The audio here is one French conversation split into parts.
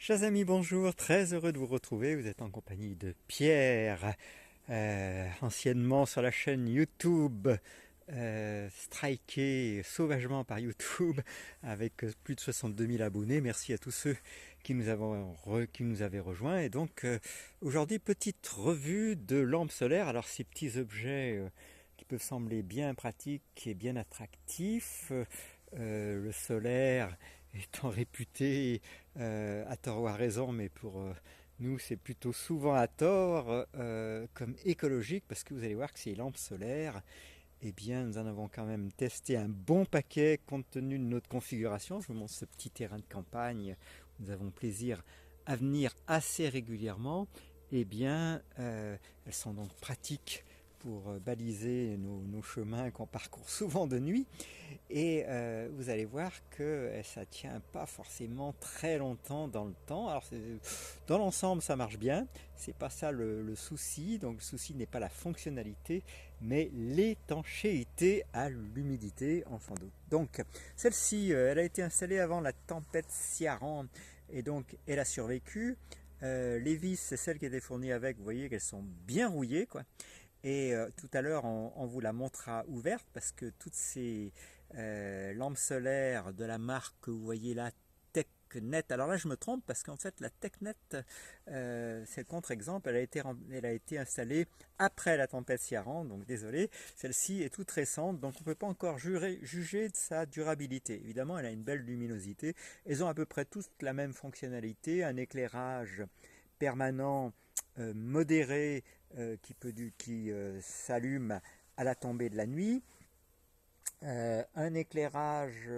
Chers amis, bonjour, très heureux de vous retrouver. Vous êtes en compagnie de Pierre, anciennement sur la chaîne YouTube, striké sauvagement par YouTube avec plus de 62 000 abonnés. Merci à tous ceux qui nous avaient rejoints. Et donc aujourd'hui, petite revue de lampes solaires. Alors ces petits objets qui peuvent sembler bien pratiques et bien attractifs, le solaire étant réputé à tort ou à raison, mais pour nous c'est plutôt souvent à tort, comme écologique, parce que vous allez voir que ces lampes solaires, eh bien nous en avons quand même testé un bon paquet compte tenu de notre configuration. Je vous montre ce petit terrain de campagne où nous avons plaisir à venir assez régulièrement. Eh bien elles sont donc pratiques pour baliser nos chemins qu'on parcourt souvent de nuit. Et vous allez voir que ça ne tient pas forcément très longtemps dans le temps. Alors dans l'ensemble ça marche bien, c'est pas ça le souci. Donc le souci n'est pas la fonctionnalité, mais l'étanchéité à l'humidité en sans doute. Donc celle-ci, elle a été installée avant la tempête Ciarán et donc elle a survécu. Les vis, c'est celles qui étaient fournies avec, vous voyez qu'elles sont bien rouillées, quoi. Et tout à l'heure on vous la montrera ouverte, parce que toutes ces lampes solaires de la marque que vous voyez là, TechNet, alors là je me trompe parce qu'en fait la TechNet, c'est le contre-exemple, elle a été installée après la tempête Ciarán, donc désolé, celle-ci est toute récente, donc on ne peut pas encore juger de sa durabilité. Évidemment elle a une belle luminosité, elles ont à peu près toutes la même fonctionnalité, un éclairage permanent modéré qui s'allume à la tombée de la nuit, un éclairage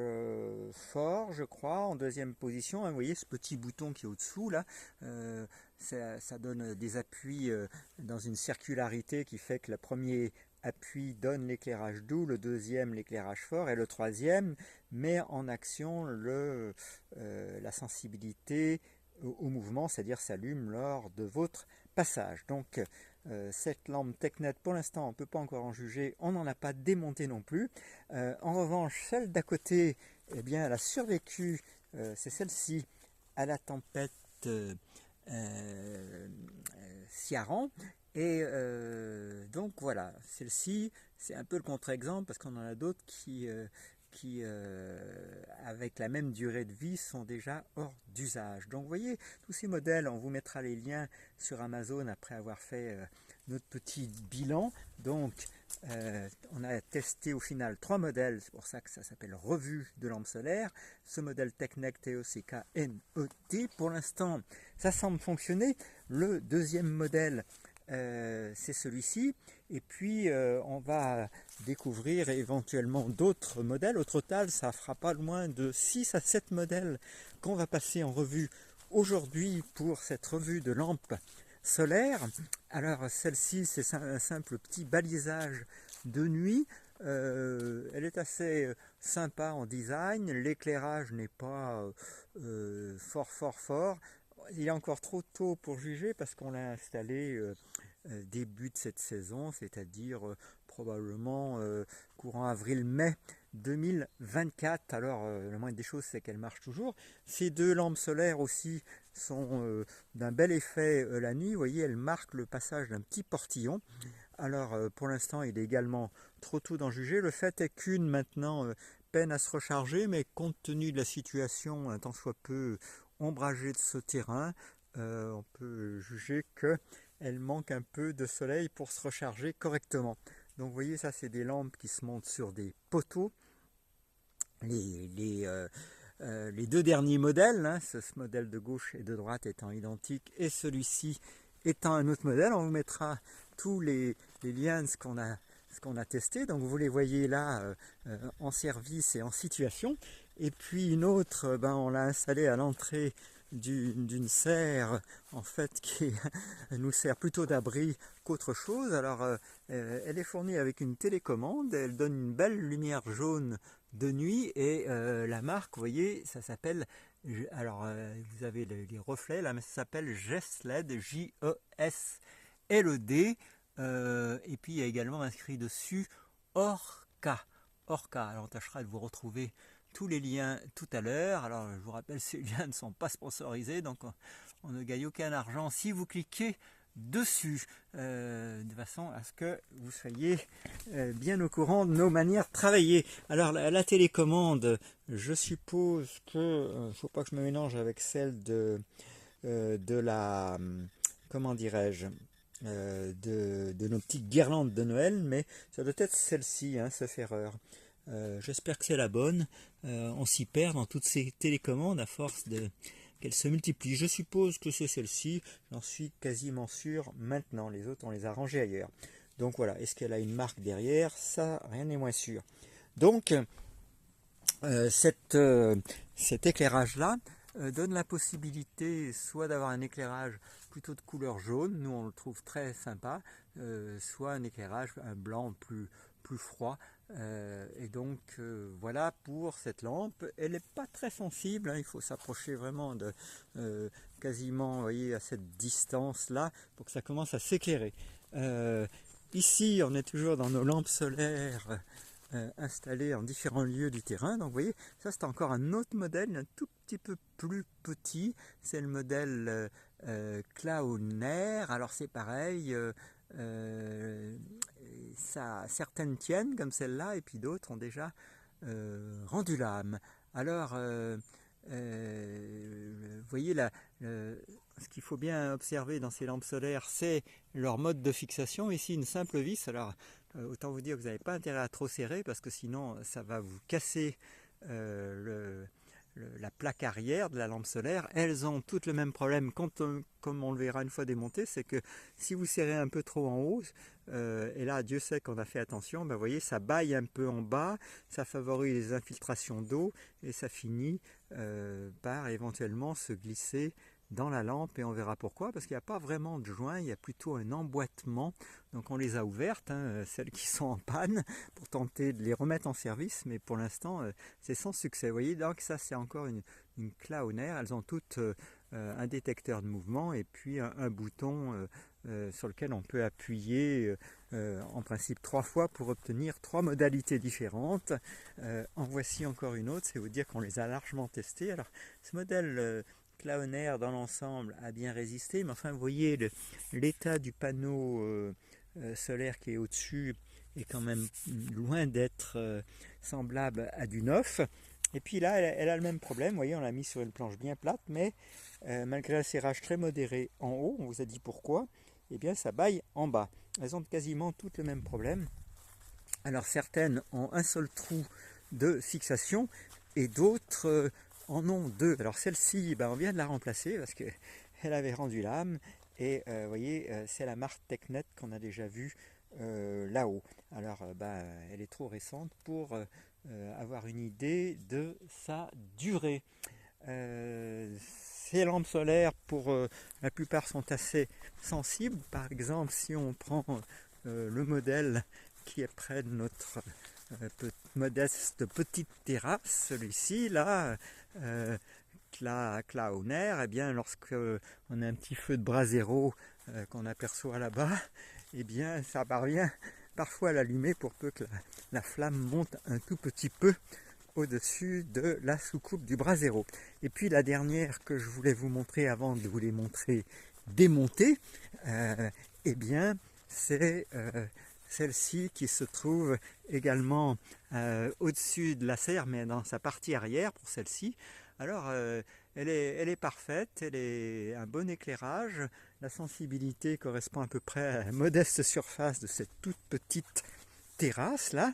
fort, je crois, en deuxième position. Vous voyez ce petit bouton qui est au-dessous là, ça donne des appuis dans une circularité qui fait que le premier appui donne l'éclairage doux, le deuxième l'éclairage fort, et le troisième met en action la sensibilité au mouvement, c'est-à-dire s'allume lors de votre passage. Donc cette lampe TechNet, pour l'instant on ne peut pas encore en juger, on n'en a pas démonté non plus. En revanche, celle d'à côté, eh bien, elle a survécu, c'est celle-ci, à la tempête Ciarán. Et donc voilà, celle-ci, c'est un peu le contre-exemple, parce qu'on en a d'autres qui avec la même durée de vie, sont déjà hors d'usage. Donc vous voyez, tous ces modèles, on vous mettra les liens sur Amazon après avoir fait notre petit bilan. Donc on a testé au final 3 modèles, c'est pour ça que ça s'appelle revue de lampes solaires. Ce modèle TechNet TECKNET, pour l'instant ça semble fonctionner. Le deuxième modèle, c'est celui-ci, et puis on va découvrir éventuellement d'autres modèles. Au total, ça fera pas loin de 6 à 7 modèles qu'on va passer en revue aujourd'hui pour cette revue de lampes solaires. Alors celle-ci, c'est un simple petit balisage de nuit. Elle est assez sympa en design, l'éclairage n'est pas fort. Il est encore trop tôt pour juger, parce qu'on l'a installé début de cette saison, c'est-à-dire probablement courant avril-mai 2024. Alors la moindre des choses, c'est qu'elle marche toujours. Ces deux lampes solaires aussi sont d'un bel effet la nuit. Vous voyez, elles marquent le passage d'un petit portillon. Alors pour l'instant, il est également trop tôt d'en juger. Le fait est qu'une maintenant peine à se recharger, mais compte tenu de la situation un tant soit peu ombragée de ce terrain, on peut juger qu'elle manque un peu de soleil pour se recharger correctement. Donc vous voyez, ça c'est des lampes qui se montent sur des poteaux. Les deux derniers modèles, hein, ce modèle de gauche et de droite étant identiques, et celui-ci étant un autre modèle, on vous mettra tous les liens de ce qu'on a testé. Donc vous les voyez là en service et en situation. Et puis une autre, on l'a installée à l'entrée d'une serre, en fait, qui nous sert plutôt d'abri qu'autre chose. Alors elle est fournie avec une télécommande, elle donne une belle lumière jaune de nuit, et la marque, vous voyez, ça s'appelle, alors vous avez les reflets là, mais ça s'appelle GESLED, J-E-S-L-E-D, et puis il y a également inscrit dessus Orca. Alors on tâchera de vous retrouver tous les liens tout à l'heure. Alors je vous rappelle, ces liens ne sont pas sponsorisés, donc on ne gagne aucun argent si vous cliquez dessus, de façon à ce que vous soyez bien au courant de nos manières de travailler. Alors la télécommande, je suppose que faut pas que je me mélange avec celle de la, comment dirais-je, de nos petites guirlandes de Noël, mais ça doit être celle-ci, hein, sauf erreur. J'espère que c'est la bonne. On s'y perd dans toutes ces télécommandes à force qu'elles se multiplient. Je suppose que c'est celle-ci, j'en suis quasiment sûr maintenant. Les autres, on les a rangées ailleurs. Donc voilà, est-ce qu'elle a une marque derrière? Ça, rien n'est moins sûr. Donc, cet éclairage-là donne la possibilité soit d'avoir un éclairage plutôt de couleur jaune, nous on le trouve très sympa, soit un éclairage blanc plus froid. Et donc voilà pour cette lampe. Elle n'est pas très sensible, hein, il faut s'approcher vraiment de quasiment, vous voyez, à cette distance là pour que ça commence à s'éclairer. Ici on est toujours dans nos lampes solaires installées en différents lieux du terrain. Donc vous voyez, ça c'est encore un autre modèle, un tout petit peu plus petit, c'est le modèle Clownair. Alors c'est pareil, certaines tiennent comme celle-là et puis d'autres ont déjà rendu l'âme. Alors vous voyez là, ce qu'il faut bien observer dans ces lampes solaires, c'est leur mode de fixation. Ici une simple vis. Alors autant vous dire que vous n'avez pas intérêt à trop serrer parce que sinon ça va vous casser la plaque arrière de la lampe solaire. Elles ont toutes le même problème, comme on le verra une fois démonté, c'est que si vous serrez un peu trop en haut, et là Dieu sait qu'on a fait attention, ben, vous voyez, ça baille un peu en bas, ça favorise les infiltrations d'eau et ça finit par éventuellement se glisser dans la lampe, et on verra pourquoi, parce qu'il n'y a pas vraiment de joint, il y a plutôt un emboîtement. Donc on les a ouvertes, hein, celles qui sont en panne, pour tenter de les remettre en service, mais pour l'instant c'est sans succès. Vous voyez, donc ça c'est encore une Clownair. Elles ont toutes un détecteur de mouvement et puis un bouton sur lequel on peut appuyer en principe 3 fois pour obtenir 3 modalités différentes. En voici encore une autre, c'est vous dire qu'on les a largement testées. Alors ce modèle Clownair dans l'ensemble a bien résisté, mais enfin vous voyez l'état du panneau solaire qui est au-dessus est quand même loin d'être semblable à du neuf. Et puis là elle a le même problème, vous voyez, on l'a mis sur une planche bien plate, mais malgré un serrage très modéré en haut, on vous a dit pourquoi, et bien ça baille en bas. Elles ont quasiment toutes le même problème. Alors certaines ont un seul trou de fixation et d'autres en ont 2. Alors celle-ci, ben, on vient de la remplacer parce qu'elle avait rendu l'âme. Et vous voyez, c'est la marque Technet qu'on a déjà vue là-haut. Alors ben, elle est trop récente pour avoir une idée de sa durée. Ces lampes solaires, pour la plupart, sont assez sensibles. Par exemple, si on prend le modèle qui est près de notre modeste petite terrasse, celui-ci là, Clownair, eh bien lorsque on a un petit feu de brasero qu'on aperçoit là-bas, eh bien ça parvient parfois à l'allumer pour peu que la flamme monte un tout petit peu au-dessus de la soucoupe du brasero. Et puis la dernière que je voulais vous montrer avant de vous les montrer démontées, eh bien c'est celle-ci qui se trouve également au-dessus de la serre, mais dans sa partie arrière pour celle-ci. Alors elle est parfaite, elle est un bon éclairage, la sensibilité correspond à peu près à la modeste surface de cette toute petite terrasse là,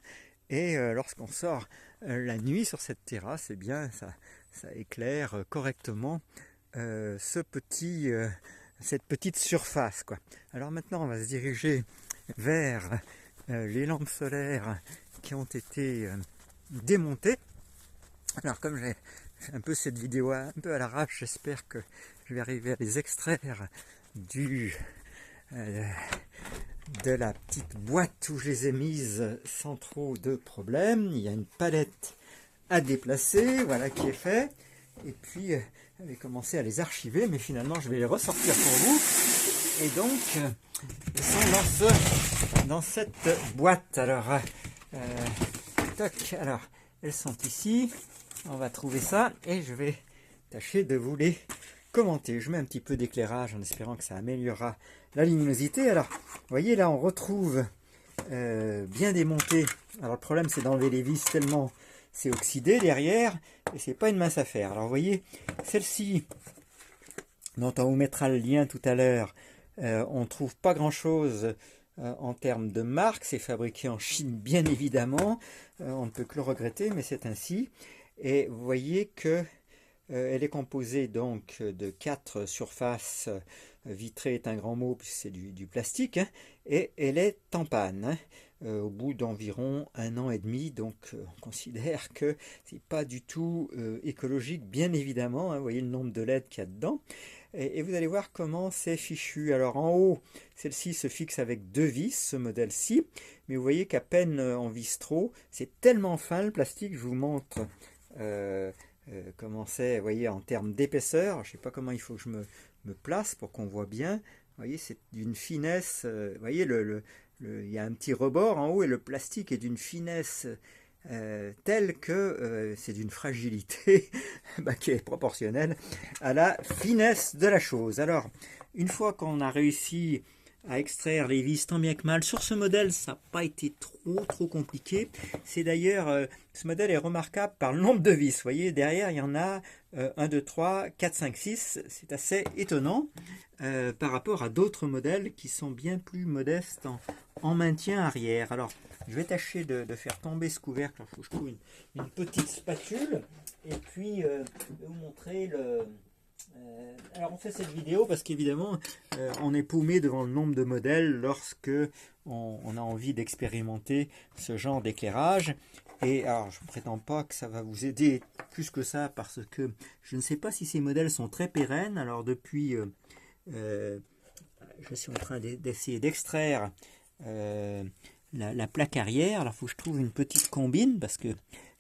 et lorsqu'on sort la nuit sur cette terrasse, eh bien ça éclaire correctement cette petite surface, quoi. Alors maintenant on va se diriger vers les lampes solaires qui ont été démontées. Alors comme j'ai fait un peu cette vidéo un peu à l'arrache, j'espère que je vais arriver à les extraire de la petite boîte où je les ai mises sans trop de problèmes. Il y a une palette à déplacer, voilà qui est fait. Et puis je vais commencer à les archiver, mais finalement je vais les ressortir pour vous. Et donc ils sont dans cette boîte. Alors, toc, alors elles sont ici. on va trouver ça et je vais tâcher de vous les commenter. Je mets un petit peu d'éclairage en espérant que ça améliorera la luminosité. Alors, vous voyez là, on retrouve bien démonté. Alors le problème, c'est d'enlever les vis tellement c'est oxydé derrière et c'est pas une mince affaire. Alors vous voyez, celle-ci, dont on vous mettra le lien tout à l'heure, on ne trouve pas grand-chose en termes de marque. C'est fabriqué en Chine, bien évidemment. On ne peut que le regretter, mais c'est ainsi. Et vous voyez que elle est composée donc de 4 surfaces. Vitrée est un grand mot puisque c'est du plastique, hein, et elle est en panne, hein, au bout d'environ 1 an et demi. Donc on considère que c'est pas du tout écologique, bien évidemment, hein. Vous voyez le nombre de LED qu'il y a dedans. Et vous allez voir comment c'est fichu. Alors en haut, celle-ci se fixe avec 2 vis, ce modèle-ci, mais vous voyez qu'à peine on visse trop. C'est tellement fin le plastique, je vous montre comment c'est, vous voyez, en termes d'épaisseur. Je ne sais pas comment il faut que je me place pour qu'on voit bien. Vous voyez, c'est d'une finesse, vous voyez, il y a un petit rebord en haut et le plastique est d'une finesse telle que c'est d'une fragilité qui est proportionnelle à la finesse de la chose. Alors, une fois qu'on a réussi à extraire les vis tant bien que mal, sur ce modèle, ça n'a pas été trop compliqué. C'est d'ailleurs, ce modèle est remarquable par le nombre de vis. Vous voyez, derrière, il y en a 1, 2, 3, 4, 5, 6. C'est assez étonnant par rapport à d'autres modèles qui sont bien plus modestes en maintien arrière. Alors, je vais tâcher de faire tomber ce couvercle. Il faut que je trouve une petite spatule. Et puis, je vais vous montrer alors on fait cette vidéo parce qu'évidemment on est paumé devant le nombre de modèles lorsque on a envie d'expérimenter ce genre d'éclairage. Et alors je ne prétends pas que ça va vous aider plus que ça parce que je ne sais pas si ces modèles sont très pérennes. Alors depuis je suis en train d'essayer d'extraire la plaque arrière. Alors il faut que je trouve une petite combine parce que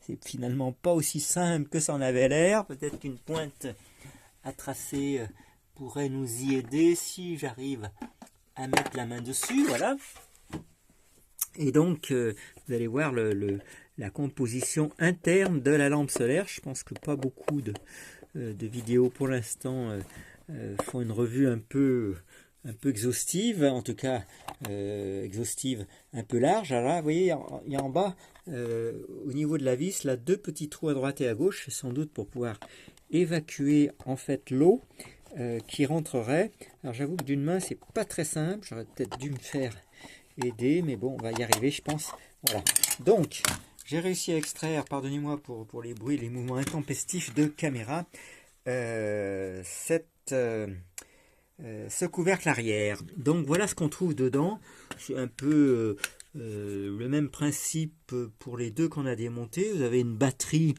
c'est finalement pas aussi simple que ça en avait l'air. Peut-être qu'une pointe à tracer pourrait nous y aider si j'arrive à mettre la main dessus, voilà. Et donc vous allez voir la composition interne de la lampe solaire. Je pense que pas beaucoup de vidéos pour l'instant font une revue un peu exhaustive, en tout cas exhaustive un peu large. Alors là, vous voyez, il y a en bas, au niveau de la vis, là, 2 petits trous à droite et à gauche, c'est sans doute pour pouvoir évacuer en fait l'eau qui rentrerait. Alors j'avoue que d'une main c'est pas très simple, j'aurais peut-être dû me faire aider, mais bon, on va y arriver je pense. Voilà, donc j'ai réussi à extraire, pardonnez-moi pour les bruits, les mouvements intempestifs de caméra, ce couvercle arrière. Donc voilà ce qu'on trouve dedans. C'est un peu le même principe pour les deux qu'on a démontés. Vous avez une batterie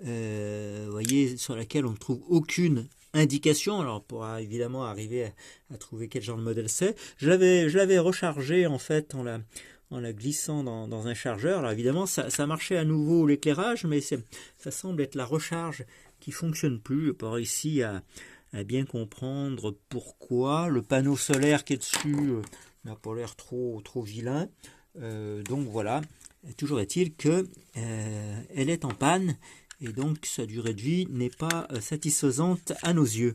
voyez, sur laquelle on ne trouve aucune indication. Alors on pourra évidemment arriver à trouver quel genre de modèle c'est. Je l'avais rechargé en fait en la glissant dans un chargeur. Alors évidemment ça marchait à nouveau l'éclairage, mais ça semble être la recharge qui fonctionne plus. Je pas réussi à bien comprendre pourquoi. Le panneau solaire qui est dessus n'a pas l'air trop vilain. Donc voilà, toujours est-il que elle est en panne et donc sa durée de vie n'est pas satisfaisante à nos yeux.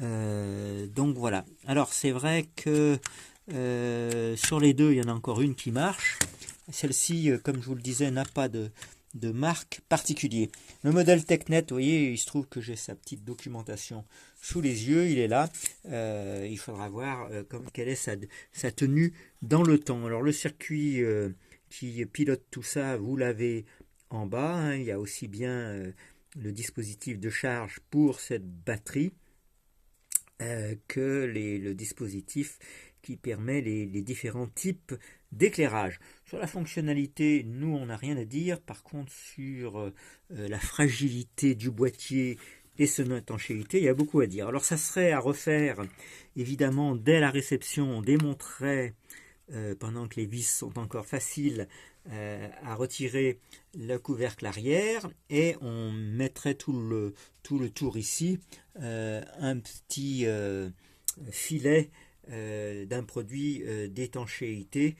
Donc voilà. Alors c'est vrai que sur les deux, il y en a encore une qui marche. Celle-ci, comme je vous le disais, n'a pas de marque particulière. Le modèle TechNet, vous voyez, il se trouve que j'ai sa petite documentation sous les yeux, il est là. Il faudra voir quelle est sa tenue dans le temps. Alors le circuit qui pilote tout ça, vous l'avez en bas, hein. Il y a aussi bien le dispositif de charge pour cette batterie que le dispositif qui permet les différents types d'éclairage. Sur la fonctionnalité, nous, on n'a rien à dire. Par contre, sur la fragilité du boîtier et son étanchéité, il y a beaucoup à dire. Alors, ça serait à refaire, évidemment, dès la réception. On démonterait, pendant que les vis sont encore faciles à retirer, le couvercle arrière et on mettrait tout le tour ici un petit filet d'un produit d'étanchéité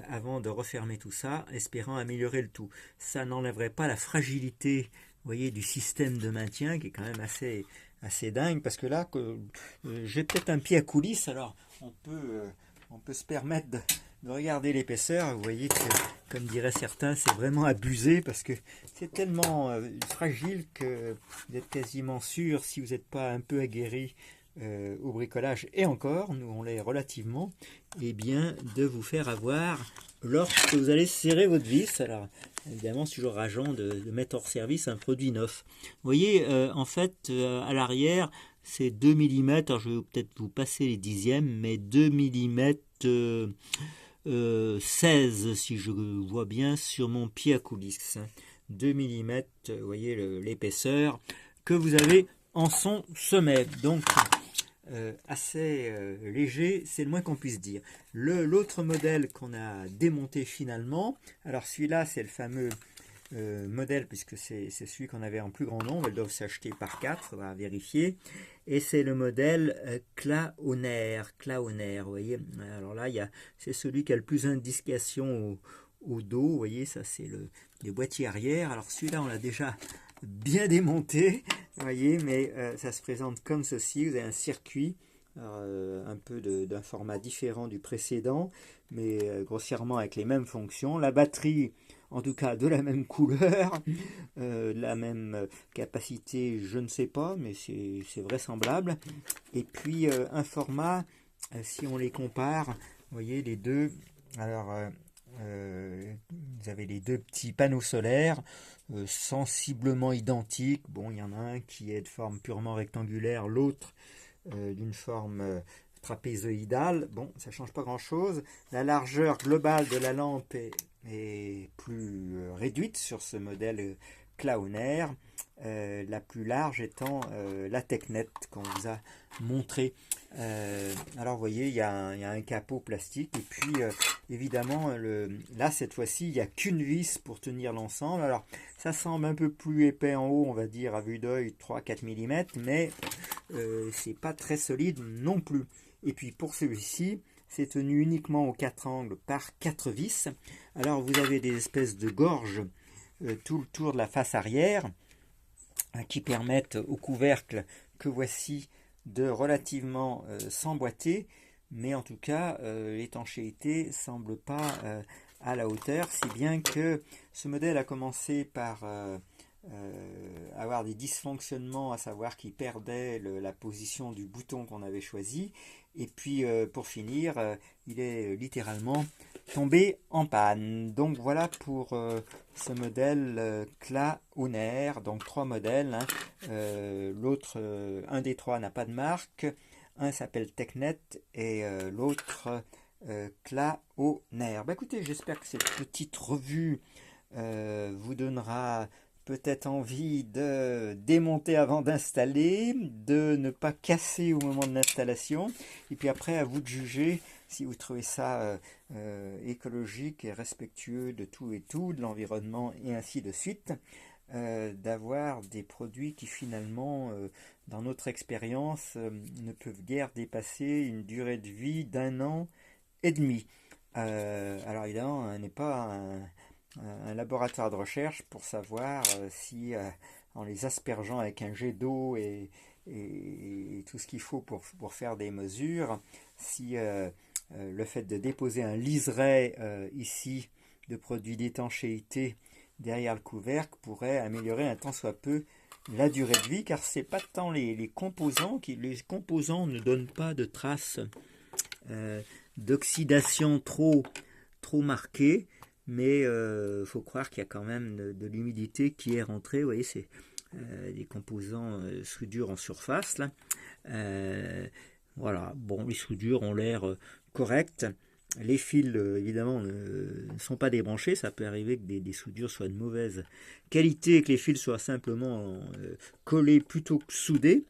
avant de refermer tout ça, espérant améliorer le tout. Ça n'enlèverait pas la fragilité, voyez, du système de maintien qui est quand même assez dingue, parce que là, j'ai peut-être un pied à coulisse, alors on peut se permettre de regarder l'épaisseur. Vous voyez que, comme diraient certains, c'est vraiment abusé, parce que c'est tellement fragile que vous êtes quasiment sûr, si vous n'êtes pas un peu aguerri au bricolage, et encore, nous on l'est relativement, et bien de vous faire avoir lorsque vous allez serrer votre vis. Alors évidemment, c'est toujours rageant de mettre hors service un produit neuf. Vous voyez, en fait, à l'arrière, c'est 2 mm, alors je vais peut-être vous passer les dixièmes, mais 2 mm 16, si je vois bien, sur mon pied à coulisse. 2 mm, vous voyez l'épaisseur que vous avez en son sommet. Donc, assez léger, c'est le moins qu'on puisse dire. L'autre modèle qu'on a démonté finalement, alors celui-là, c'est le fameux modèle, puisque c'est celui qu'on avait en plus grand nombre, elles doivent s'acheter par 4, on va vérifier, et c'est le modèle Klaoner, vous voyez, alors là, c'est celui qui a le plus d'indications au dos, vous voyez, ça c'est les boîtiers arrière. Alors celui-là, on l'a déjà bien démonté, vous voyez, mais ça se présente comme ceci. Vous avez un circuit, un peu d'un format différent du précédent, mais grossièrement avec les mêmes fonctions. La batterie, en tout cas de la même couleur, la même capacité, je ne sais pas, mais c'est vraisemblable. Et puis un format, si on les compare, vous voyez les deux, alors vous avez les deux petits panneaux solaires sensiblement identiques. Bon, il y en a un qui est de forme purement rectangulaire, l'autre d'une forme trapézoïdale. Bon, ça ne change pas grand-chose. La largeur globale de la lampe est plus réduite sur ce modèle Klaoner, la plus large étant la TechNet qu'on vous a montré. Alors vous voyez, il y a un capot plastique, et puis évidemment là cette fois-ci il n'y a qu'une vis pour tenir l'ensemble. Alors ça semble un peu plus épais en haut, on va dire à vue d'œil 3-4 mm, mais c'est pas très solide non plus. Et puis pour celui-ci, c'est tenu uniquement aux 4 angles par 4 vis. Alors vous avez des espèces de gorges tout le tour de la face arrière qui permettent au couvercle que voici de relativement s'emboîter, mais en tout cas l'étanchéité semble pas à la hauteur, si bien que ce modèle a commencé par avoir des dysfonctionnements, à savoir qu'il perdait la position du bouton qu'on avait choisi, et puis pour finir il est littéralement tombé en panne. Donc voilà pour ce modèle Klaoner, donc 3 modèles, hein. L'autre, un des 3 n'a pas de marque, un s'appelle TechNet et l'autre Klaoner. Bah écoutez, j'espère que cette petite revue vous donnera peut-être envie de démonter avant d'installer, de ne pas casser au moment de l'installation, et puis après à vous de juger si vous trouvez ça écologique et respectueux de tout et tout, de l'environnement et ainsi de suite, d'avoir des produits qui finalement, dans notre expérience, ne peuvent guère dépasser une durée de vie d'1 an et demi. Alors évidemment, on n'est pas un laboratoire de recherche pour savoir si en les aspergeant avec un jet d'eau et tout ce qu'il faut pour faire des mesures, si le fait de déposer un liseré ici de produits d'étanchéité derrière le couvercle pourrait améliorer un tant soit peu la durée de vie, car c'est pas tant les composants les composants ne donnent pas de traces d'oxydation trop marquée, mais faut croire qu'il y a quand même de l'humidité qui est rentrée. Vous voyez, c'est des composants soudure en surface là. Voilà, bon, les soudures ont l'air correctes. Les fils, évidemment, ne sont pas débranchés. Ça peut arriver que des soudures soient de mauvaise qualité et que les fils soient simplement collés plutôt que soudés.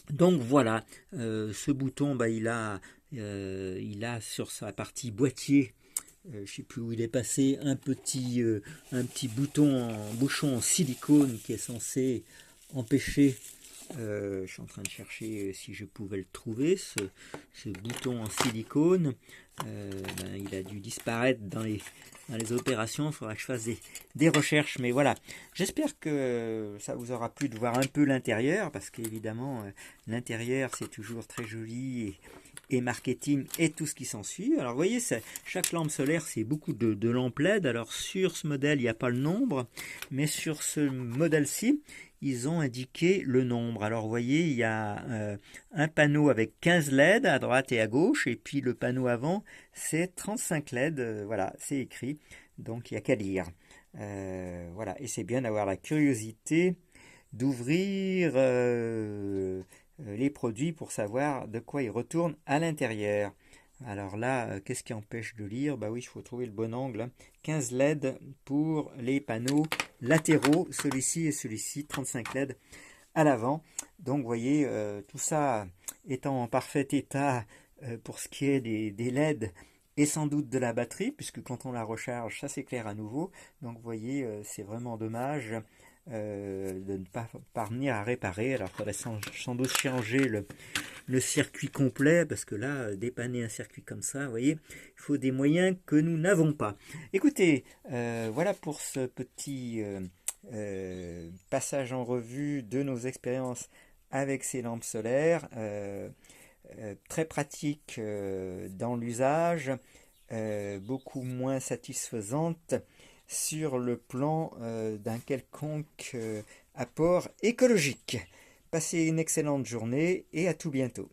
Donc voilà, ce bouton, bah, il a sur sa partie boîtier, je ne sais plus où il est passé, un petit bouchon en silicone qui est censé empêcher Je suis en train de chercher si je pouvais le trouver, ce bouton en silicone. Il a dû disparaître dans les opérations. Il faudra que je fasse des recherches. Mais voilà, j'espère que ça vous aura plu de voir un peu l'intérieur, parce qu'évidemment, l'intérieur, c'est toujours très joli, et marketing et tout ce qui s'ensuit. Alors vous voyez, chaque lampe solaire, c'est beaucoup de lampes LED. Alors sur ce modèle, il n'y a pas le nombre, mais sur ce modèle-ci, ils ont indiqué le nombre. Alors vous voyez, il y a un panneau avec 15 LED à droite et à gauche, et puis le panneau avant, c'est 35 LED. Voilà, c'est écrit, donc il n'y a qu'à lire. Voilà, et c'est bien d'avoir la curiosité d'ouvrir les produits pour savoir de quoi ils retournent à l'intérieur. Alors là, qu'est-ce qui empêche de lire? Bah oui, il faut trouver le bon angle. 15 LED pour les panneaux latéraux, celui-ci et celui-ci, 35 LED à l'avant. Donc vous voyez, tout ça étant en parfait état pour ce qui est des LED et sans doute de la batterie, puisque quand on la recharge, ça s'éclaire à nouveau. Donc vous voyez, c'est vraiment dommage de ne pas parvenir à réparer. Alors il faudrait sans doute changer le circuit complet, parce que là, dépanner un circuit comme ça, vous voyez, il faut des moyens que nous n'avons pas. Écoutez, voilà pour ce petit passage en revue de nos expériences avec ces lampes solaires, très pratiques dans l'usage, beaucoup moins satisfaisantes sur le plan d'un quelconque apport écologique. Passez une excellente journée et à tout bientôt.